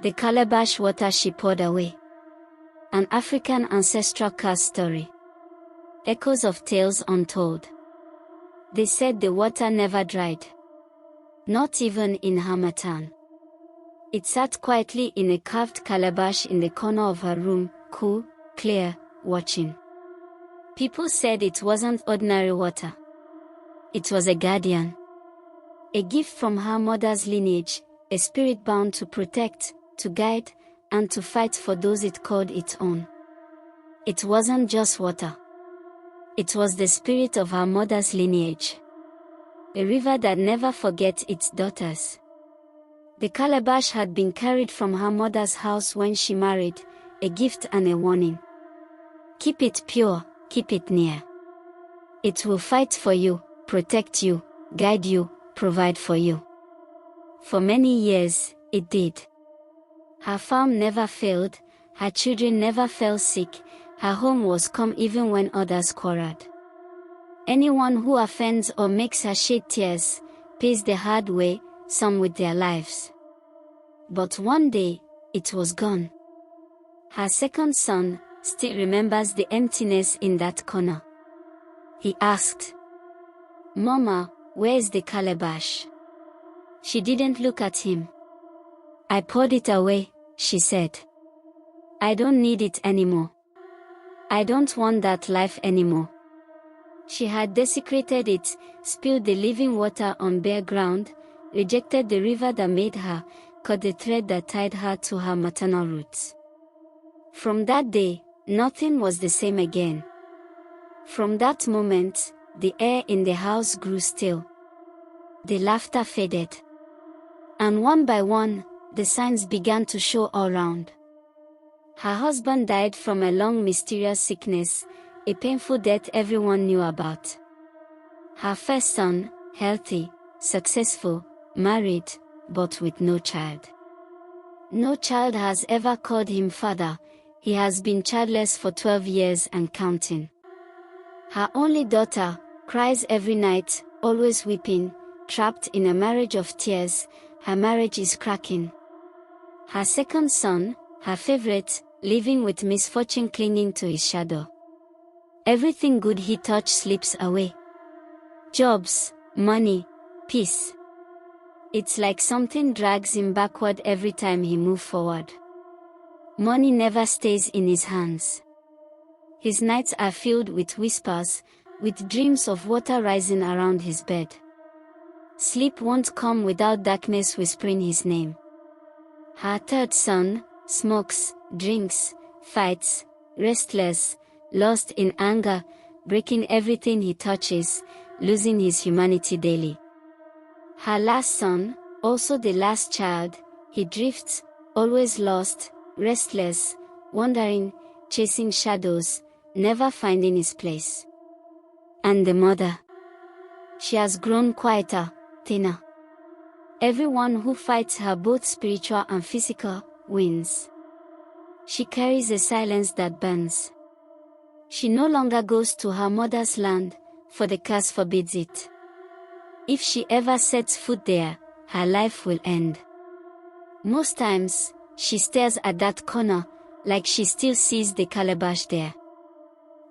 The Calabash Water She Poured Away. An African Ancestral Curse Story. Echoes of Tales Untold. They said the water never dried. Not even in Harmattan. It sat quietly in a carved calabash in the corner of her room, cool, clear, watching. People said it wasn't ordinary water. It was a guardian. A gift from her mother's lineage, a spirit bound to protect, to guide, and to fight for those it called its own. It wasn't just water. It was the spirit of her mother's lineage. A river that never forgets its daughters. The calabash had been carried from her mother's house when she married, a gift and a warning. Keep it pure, keep it near. It will fight for you, protect you, guide you, provide for you. For many years, it did. Her farm never failed, her children never fell sick, her home was calm even when others quarreled. Anyone who offends or makes her shed tears, pays the hard way, some with their lives. But one day, it was gone. Her second son still remembers the emptiness in that corner. He asked, "Mama, where is the calabash?" She didn't look at him. "I poured it away," she said. "I don't need it anymore. I don't want that life anymore." She had desecrated it, spilled the living water on bare ground, rejected the river that made her, cut the thread that tied her to her maternal roots. From that day, nothing was the same again. From that moment, the air in the house grew still. The laughter faded. And one by one, the signs began to show all round. Her husband died from a long mysterious sickness, a painful death everyone knew about. Her first son, healthy, successful, married, but with no child. No child has ever called him father, he has been childless for 12 years and counting. Her only daughter, cries every night, always weeping, trapped in a marriage of tears, her marriage is cracking. Her second son, her favorite, living with misfortune clinging to his shadow. Everything good he touched slips away. Jobs, money, peace. It's like something drags him backward every time he moves forward. Money never stays in his hands. His nights are filled with whispers, with dreams of water rising around his bed. Sleep won't come without darkness whispering his name. Her third son, smokes, drinks, fights, restless, lost in anger, breaking everything he touches, losing his humanity daily. Her last son, also the last child, he drifts, always lost, restless, wandering, chasing shadows, never finding his place. And the mother. She has grown quieter, thinner. Everyone who fights her, both spiritual and physical, wins. She carries a silence that burns. She no longer goes to her mother's land, for the curse forbids it. If she ever sets foot there, her life will end. Most times, she stares at that corner, like she still sees the calabash there.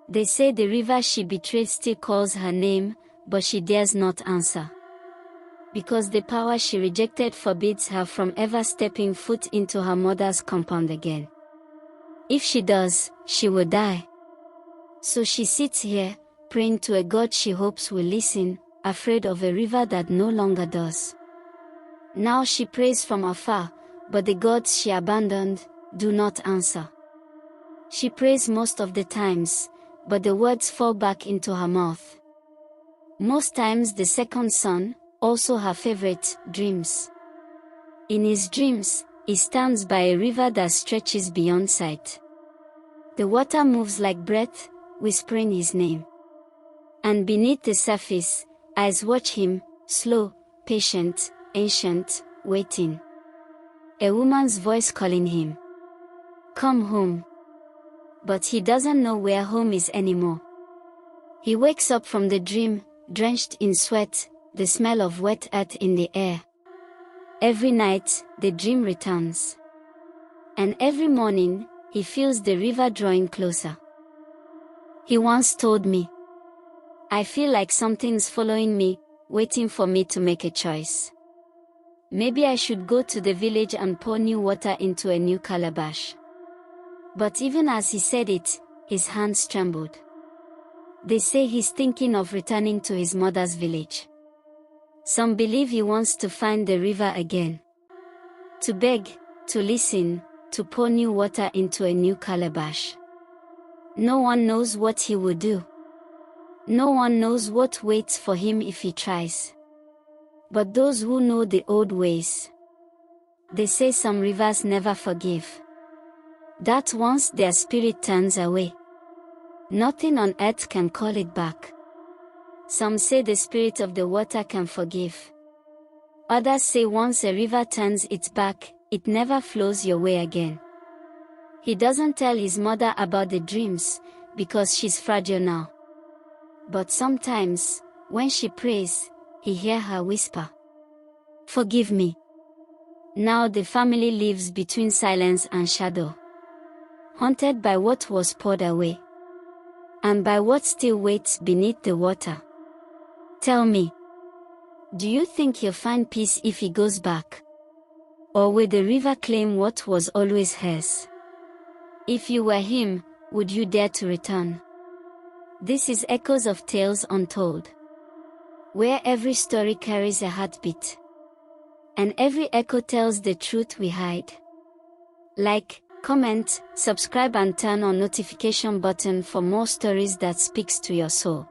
They say the river she betrayed still calls her name, but she dares not answer. Because the power she rejected forbids her from ever stepping foot into her mother's compound again. If she does, she will die. So she sits here, praying to a God she hopes will listen, afraid of a river that no longer does. Now she prays from afar, but the gods she abandoned do not answer. She prays most of the times, but the words fall back into her mouth. Most times the second son, also her favorite, dreams. In his dreams, he stands by a river that stretches beyond sight. The water moves like breath, whispering his name. And beneath the surface, eyes watch him, slow, patient, ancient, waiting. A woman's voice calling him. Come home. But he doesn't know where home is anymore. He wakes up from the dream, drenched in sweat, the smell of wet earth in the air. Every night, the dream returns. And every morning, he feels the river drawing closer. He once told me, "I feel like something's following me, waiting for me to make a choice. Maybe I should go to the village and pour new water into a new calabash." But even as he said it, his hands trembled. They say he's thinking of returning to his mother's village. Some believe he wants to find the river again. To beg, to listen, to pour new water into a new calabash. No one knows what he will do. No one knows what waits for him if he tries. But those who know the old ways, they say some rivers never forgive. That once their spirit turns away, nothing on earth can call it back. Some say the spirit of the water can forgive. Others say once a river turns its back, it never flows your way again. He doesn't tell his mother about the dreams, because she's fragile now. But sometimes, when she prays, he hears her whisper, "Forgive me." Now the family lives between silence and shadow, haunted by what was poured away, and by what still waits beneath the water. Tell me, do you think he'll find peace if he goes back? Or will the river claim what was always hers? If you were him, would you dare to return? This is Echoes of Tales Untold, where every story carries a heartbeat, and every echo tells the truth we hide. Like, comment, subscribe and turn on notification button for more stories that speaks to your soul.